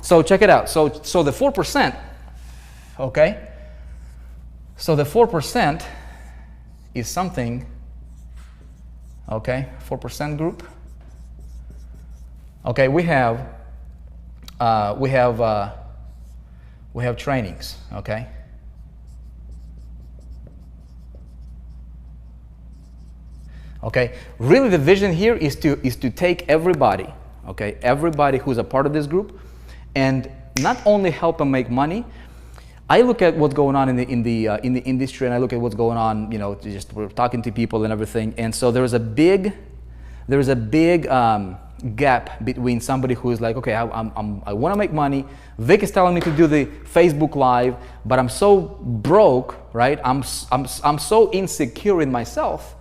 So check it out. So the 4%, okay? So the 4% is something, okay? 4% group. Okay, we have trainings, okay? Okay, really the vision here is to take everybody, okay, everybody who's a part of this group, and not only help them make money. I look at what's going on in the industry, and I look at what's going on, you know, just we're talking to people and everything, and so there is a big gap between somebody who is like, okay, I want to make money. Vic is telling me to do the Facebook Live, but I'm so broke, right? I'm so insecure in myself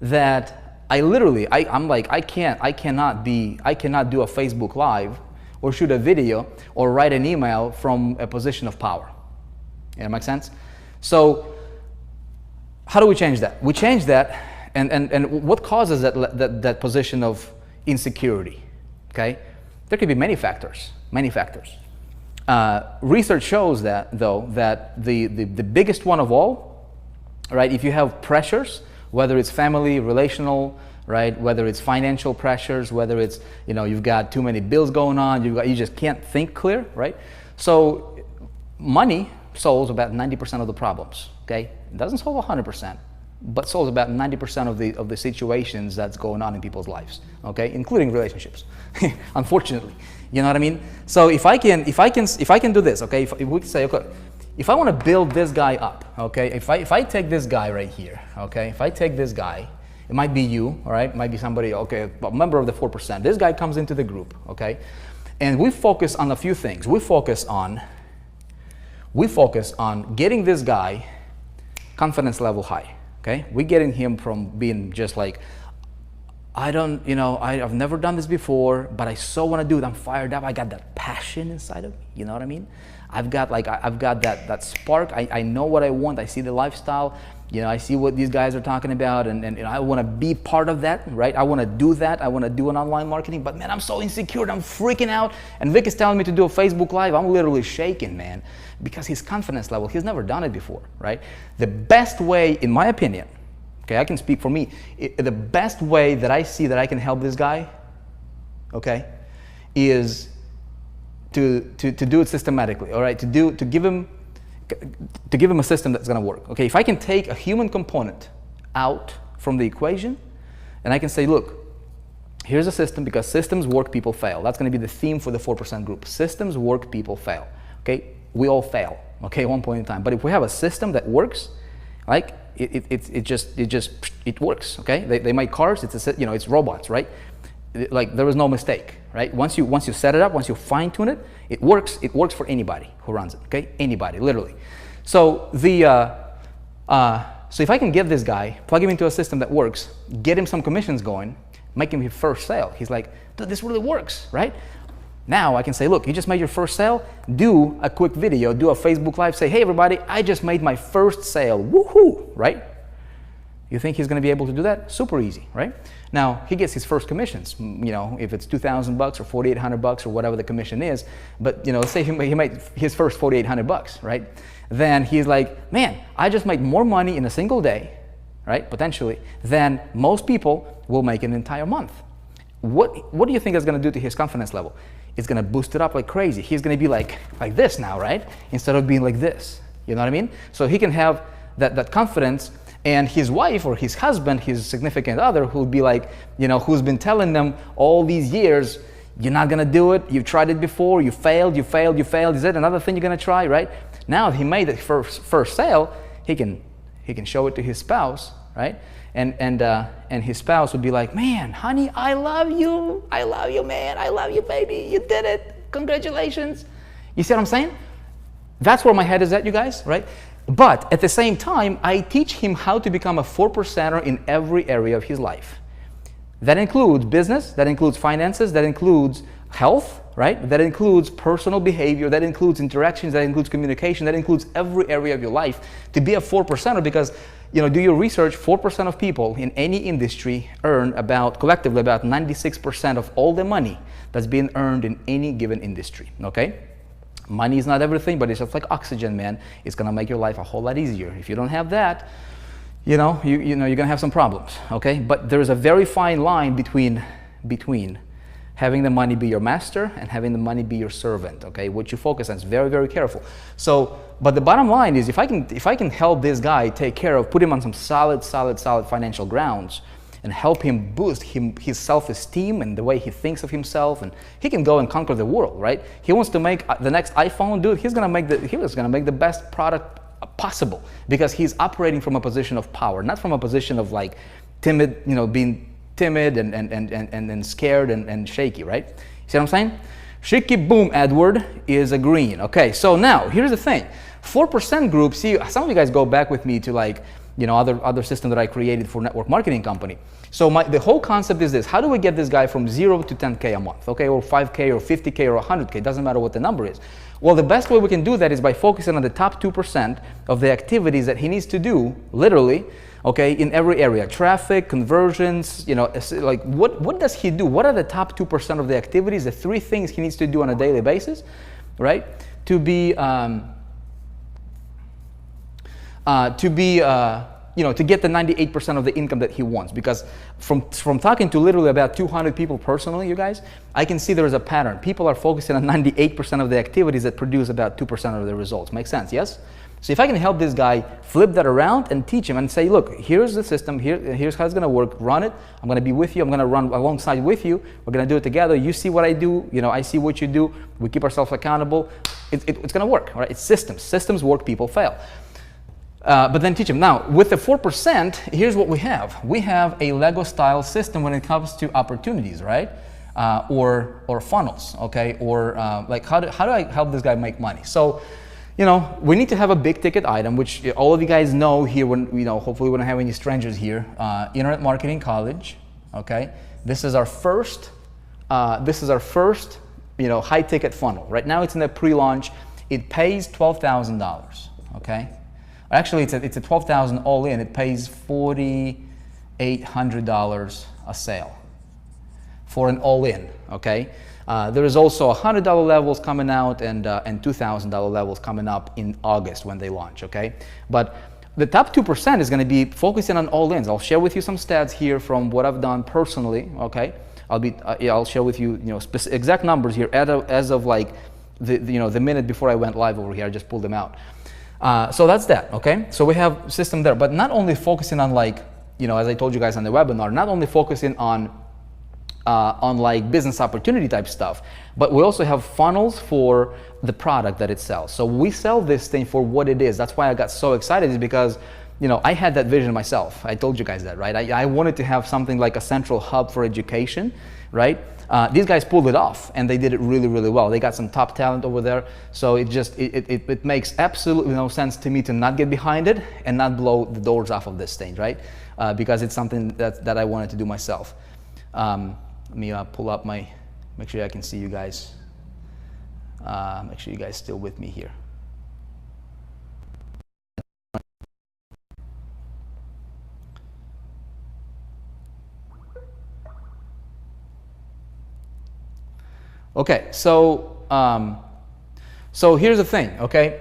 that I'm like, I cannot do a Facebook Live or shoot a video or write an email from a position of power. Yeah, that makes sense? So how do we change that? We change that, and what causes that position of insecurity? Okay, there could be many factors. Research shows that, though, that the biggest one of all, right? If you have pressures, whether it's family, relational, right? Whether it's financial pressures, whether it's, you know, you've got too many bills going on, you just can't think clear, right? So money solves about 90% of the problems. Okay, it doesn't solve 100%, but solves about 90% of the situations that's going on in people's lives. Okay, including relationships. Unfortunately, you know what I mean. So if I can do this, okay, if we can say, okay, if I want to build this guy up, okay, if I take this guy right here, okay, if I take this guy, it might be you, all right, it might be somebody, okay, a member of the 4%. This guy comes into the group, okay, and we focus on a few things. We focus on getting this guy confidence level high. Okay, we're getting him from being just like, I've never done this before, but I so want to do it. I'm fired up. I got that passion inside of me. You know what I mean? I've got that spark. I know what I want. I see the lifestyle. You know, I see what these guys are talking about, and I want to be part of that, right? I want to do that. I want to do an online marketing, but man, I'm so insecure. I'm freaking out. And Vic is telling me to do a Facebook Live. I'm literally shaking, man, because his confidence level, he's never done it before, right? The best way, in my opinion, okay, I can speak for me, the best way that I see that I can help this guy, okay, is to do it systematically, all right? To give him a system that's going to work. Okay, if I can take a human component out from the equation, and I can say, look, here's a system, because systems work, people fail. That's going to be the theme for the 4% group. Systems work, people fail. Okay, we all fail. Okay, at one point in time. But if we have a system that works, like it works. Okay, they make cars. It's robots, right? Like there is no mistake, right? Once you set it up, once you fine tune it, it works. It works for anybody who runs it. Okay, anybody, literally. So so if I can get this guy, plug him into a system that works, get him some commissions going, make him his first sale. He's like, dude, this really works, right? Now I can say, look, you just made your first sale. Do a quick video, do a Facebook Live. Say, hey everybody, I just made my first sale. Woohoo, right? You think he's going to be able to do that? Super easy, right? Now he gets his first commissions. You know, if it's $2,000 or $4,800 or whatever the commission is, but you know, let's say he made his first $4,800, right? Then he's like, man, I just made more money in a single day, right? Potentially, than most people will make in an entire month. What do you think is going to do to his confidence level? It's going to boost it up like crazy. He's going to be like this now, right? Instead of being like this. You know what I mean? So he can have that confidence. And his wife or his husband, his significant other, who'll be like, you know, who's been telling them all these years, you're not gonna do it, you've tried it before, you failed, is it another thing you're gonna try, right? Now he made the first sale, he can show it to his spouse, right? And his spouse would be like, man, honey, I love you, man, I love you, baby, you did it, congratulations. You see what I'm saying? That's where my head is at, you guys, right? But at the same time, I teach him how to become a 4%er in every area of his life. That includes business, that includes finances, that includes health, right? That includes personal behavior, that includes interactions, that includes communication, that includes every area of your life to be a 4%er, because do your research. 4% of people in any industry earn collectively about 96% of all the money that's being earned in any given industry, okay? Money is not everything, but it's just like oxygen, man. It's gonna make your life a whole lot easier. If you don't have that, you're gonna have some problems, okay? But there's a very fine line between having the money be your master and having the money be your servant, okay? What you focus on is very, very careful. So, but the bottom line is, if I can help this guy put him on some solid financial grounds and help him boost his self-esteem and the way he thinks of himself, and he can go and conquer the world, right? He wants to make the next iPhone, dude. He was gonna make the best product possible, because he's operating from a position of power, not from a position of like timid, being timid and scared and shaky, right? You see what I'm saying? Shaky boom, Edward is a green. Okay, so now here's the thing. 4% group, see, some of you guys go back with me to like, other system that I created for network marketing company. So the whole concept is this: how do we get this guy from 0 to 10K a month, okay, or 5K or 50K or 100K, doesn't matter what the number is. Well, the best way we can do that is by focusing on the top 2% of the activities that he needs to do, literally, okay, in every area: traffic, conversions, like what does he do? What are the top 2% of the activities, the 3 things he needs to do on a daily basis, right? To get the 98% of the income that he wants. Because from talking to literally about 200 people personally, you guys, I can see there is a pattern. People are focusing on 98% of the activities that produce about 2% of the results. Makes sense, yes? So if I can help this guy flip that around and teach him and say, look, here's the system, here's how it's gonna work, run it, I'm gonna be with you, I'm gonna run alongside with you, we're gonna do it together, you see what I do, I see what you do, we keep ourselves accountable, it's gonna work, right? It's systems work, people fail. But then teach him. Now, with the 4%, here's what we have. We have a Lego style system when it comes to opportunities, right? Or funnels, okay? Or like how do I help this guy make money? So, we need to have a big ticket item, which all of you guys know here, when, hopefully we don't have any strangers here. Internet Marketing College, okay? This is our first, high ticket funnel. Right now it's in the pre-launch. It pays $12,000, okay? Actually, it's a $12,000 all in. It pays $4,800 a sale for an all in, okay? There is also $100 levels coming out and $2,000 levels coming up in August when they launch, okay? But the top 2% is going to be focusing on all ins. I'll share with you some stats here from what I've done personally, okay? I'll share with you, exact numbers here as of like the minute before I went live over here. I just pulled them out. So that's that, okay? So we have system there, but not only focusing on like, as I told you guys on the webinar, not only focusing on like business opportunity type stuff, but we also have funnels for the product that it sells. So we sell this thing for what it is. That's why I got so excited, is because, I had that vision myself. I told you guys that, right? I wanted to have something like a central hub for education, right? These guys pulled it off, and they did it really, really well. They got some top talent over there, so it makes absolutely no sense to me to not get behind it and not blow the doors off of this thing, right? Because it's something that I wanted to do myself. Let me pull up make sure I can see you guys. Make sure you guys still with me here. Okay, so here's the thing, okay?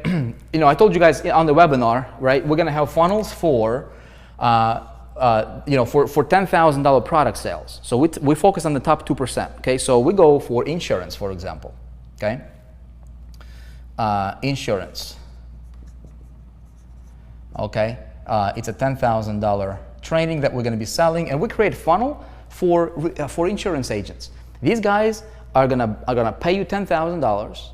I told you guys on the webinar, right? We're gonna have funnels for $10,000 product sales. So we focus on the top 2%, okay? So we go for insurance, for example, okay? Insurance, okay? It's a $10,000 training that we're gonna be selling, and we create funnel for insurance agents. These guys are gonna pay you $10,000,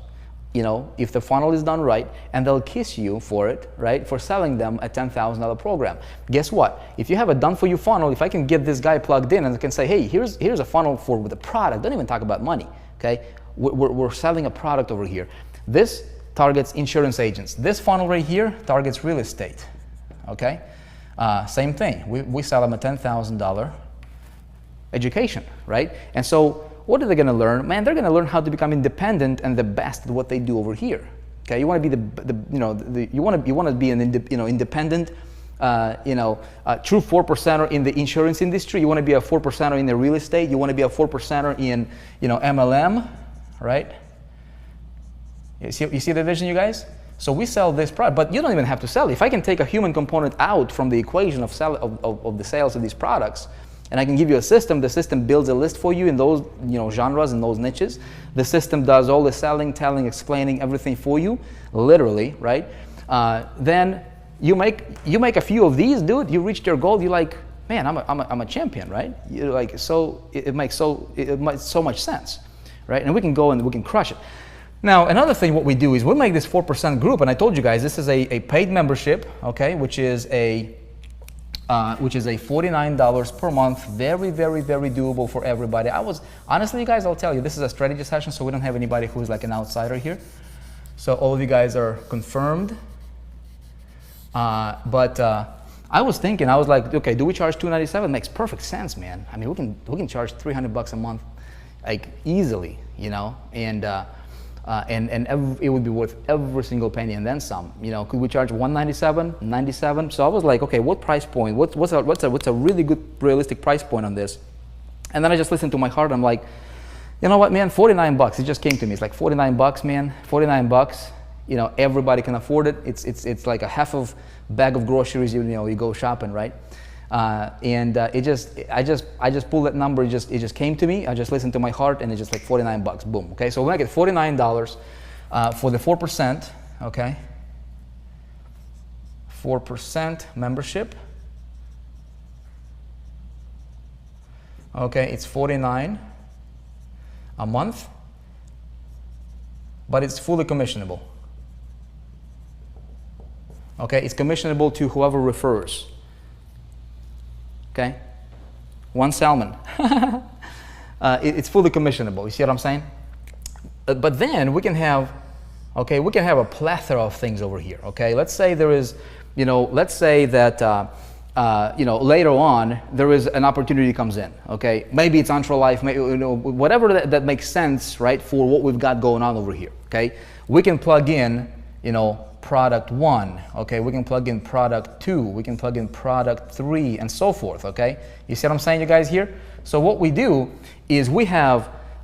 if the funnel is done right, and they'll kiss you for it, right, for selling them a $10,000 program. Guess what? If you have a done-for-you funnel, if I can get this guy plugged in and I can say, hey, here's a funnel for the product, don't even talk about money, okay? We're selling a product over here. This targets insurance agents. This funnel right here targets real estate, okay? Same thing. We sell them a $10,000 education, right? And so what are they going to learn? Man, they're going to learn how to become independent and the best at what they do over here. Okay, you want to be you want to be an independent true 4%er in the insurance industry. You want to be a 4%er in the real estate. You want to be a 4%er in, MLM, right? You see the vision, you guys? So we sell this product, but you don't even have to sell it. If I can take a human component out from the equation of the sales of these products, and I can give you a system, the system builds a list for you in those genres and those niches. The system does all the selling, telling, explaining everything for you, literally, right? Then you make a few of these, dude. You reached your goal. You're like, man, I'm a champion, right? You're like, so it makes so much sense, right? And we can go and we can crush it. Now, another thing, what we do is we make this 4% group, and I told you guys this is a paid membership, okay, which is a $49 per month. Very, very, very doable for everybody. Honestly, you guys, I'll tell you, this is a strategy session, so we don't have anybody who's like an outsider here. So all of you guys are confirmed. But I was thinking, I was like, okay, do we charge $297? Makes perfect sense, man. I mean, we can charge $300 a month, like easily, and it would be worth every single penny and then some. Could we charge $197, $97? So I was like, okay, what price point? What's a really good realistic price point on this? And then I just listened to my heart. I'm like, you know what, man? $49. It just came to me. It's like $49, man. $49. Everybody can afford it. It's like a half of bag of groceries. You go shopping, right? I just pulled that number. It just came to me. I just listened to my heart, and it's just like $49. Boom. Okay, so when I get $49 for the 4%, okay, 4% membership. Okay, it's $49 a month, but it's fully commissionable. Okay, it's commissionable to whoever refers. Okay, one salmon. It's fully commissionable. You see what I'm saying? But then we can have a plethora of things over here. Okay, let's say there is, let's say that later on there is an opportunity comes in. Okay, maybe it's Entrelife, maybe whatever that makes sense, right? For what we've got going on over here. Okay, we can plug in, product 1, okay, we can plug in product 2, we can plug in product 3, and so forth, okay? You see what I'm saying, you guys here? So what we do is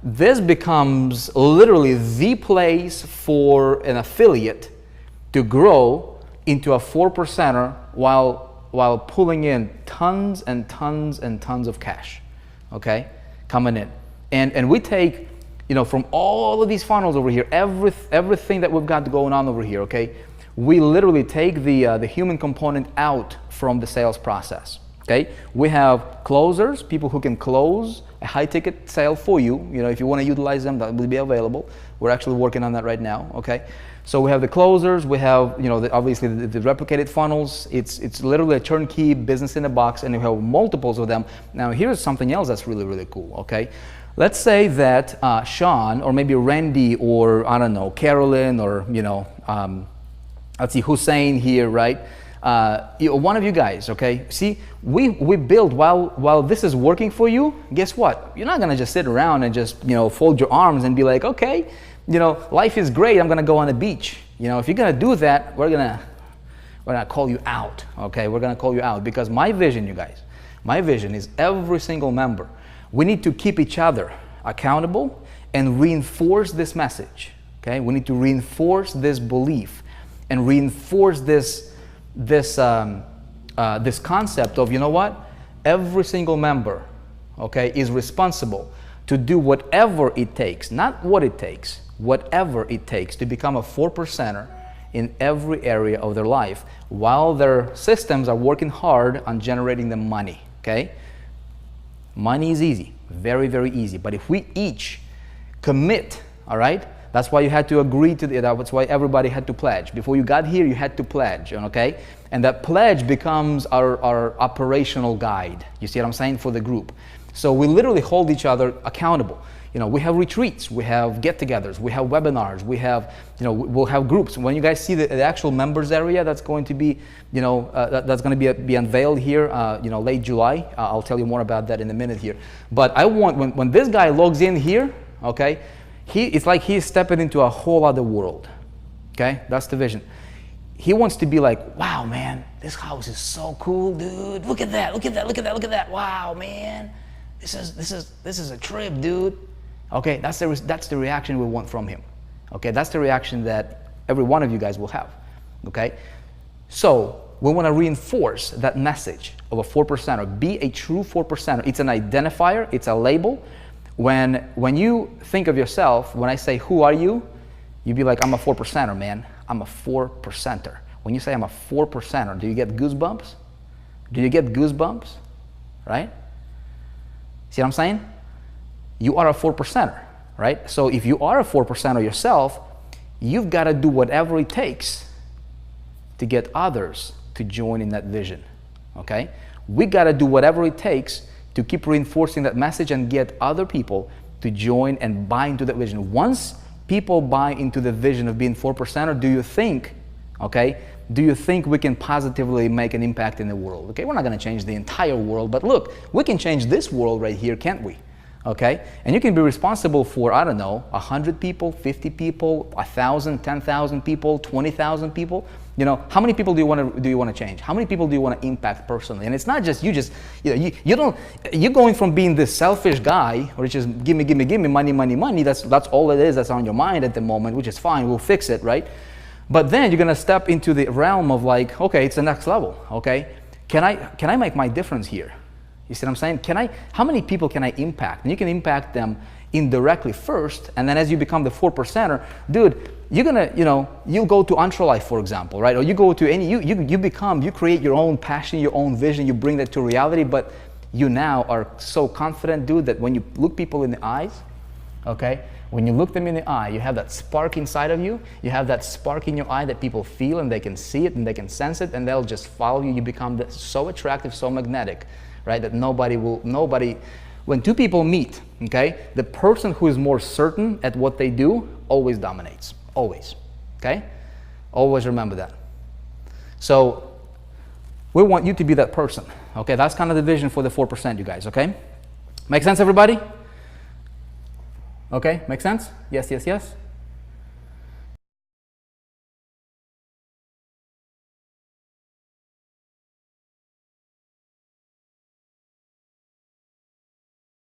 this becomes literally the place for an affiliate to grow into a 4%er while pulling in tons and tons and tons of cash, okay, coming in. And we take, from all of these funnels over here, everything that we've got going on over here, okay, we literally take the human component out from the sales process. Okay, we have closers, people who can close a high ticket sale for you. If you want to utilize them, that will be available. We're actually working on that right now. Okay, so we have the closers, we have obviously the replicated funnels. It's literally a turnkey business in a box, and we have multiples of them. Now here's something else that's really, really cool. Okay, let's say that Sean, or maybe Randy, or I don't know, Carolyn, or let's see, Hussein here, right? One of you guys, okay? See, we build while this is working for you. Guess what? You're not gonna just sit around and just fold your arms and be like, okay, life is great. I'm gonna go on the beach. If you're gonna do that, we're gonna call you out. Okay, we're gonna call you out, because my vision, you guys, my vision is every single member. We need to keep each other accountable and reinforce this message. Okay, we need to reinforce this belief and reinforce this concept of, every single member, okay, is responsible to do whatever it takes, not what it takes, whatever it takes to become a 4%er in every area of their life, while their systems are working hard on generating them money. Okay, money is easy, very, very easy. But if we each commit, all right, that's why you had to agree to it. That's why everybody had to pledge. Before you got here, you had to pledge, okay? And that pledge becomes our operational guide. You see what I'm saying? For the group. So we literally hold each other accountable. We have retreats, we have get-togethers, we have webinars, we have, we'll have groups. When you guys see the actual members area, that's going to be, that's going to be unveiled here, late July. I'll tell you more about that in a minute here. But I want, when this guy logs in here, okay, it's like he's stepping into a whole other world. Okay, that's the vision. he wants to be like, wow, man, this house is so cool, dude. Look at that, look at that, look at that, look at that. Wow, man, this is a trip, dude. Okay, that's the reaction we want from him. Okay, that's the reaction that every one of you guys will have. Okay, so we want to reinforce that message of a 4%er. Be a true 4%er. It's an identifier. It's a label. When you think of yourself, when I say, who are you? You'd be like, I'm a 4%er, man. I'm a 4%er. When you say I'm a 4%er, do you get goosebumps? Do you get goosebumps? Right? See what I'm saying? You are a 4%er, right? So if you are a 4%er yourself, you've got to do whatever it takes to get others to join in that vision, okay? We got to do whatever it takes to keep reinforcing that message and get other people to join and buy into that vision. Once people buy into the vision of being 4%er, do you think we can positively make an impact in the world? Okay, we're not going to change the entire world, but look, we can change this world right here, can't we? Okay, and you can be responsible for, I don't know, 100 people, 50 people, 1,000, 10,000 people, 20,000 people. You know, how many people do you want to change? How many people do you want to impact personally? And it's not just you. You're going from being this selfish guy, which is give me money, money, money. That's all it is. That's on your mind at the moment, which is fine. We'll fix it, right? But then you're gonna step into the realm of like, okay, it's the next level. Okay, can I make my difference here? You see what I'm saying? How many people can I impact? And you can impact them indirectly first, and then as you become the 4%er, dude, you're gonna, you go to Entrelife, for example, right? Or you go to any, you create your own passion, your own vision, you bring that to reality, but you now are so confident, dude, that when you look people in the eyes, okay? When you look them in the eye, you have that spark inside of you, you have that spark in your eye that people feel and they can see it and they can sense it and they'll just follow you. You become so attractive, so magnetic, right? That when two people meet, okay, the person who is more certain at what they do always dominates, always, okay? Always remember that. So we want you to be that person, okay? That's kind of the vision for the 4%, you guys, okay? Make sense, everybody? Okay, make sense? Yes, yes, yes?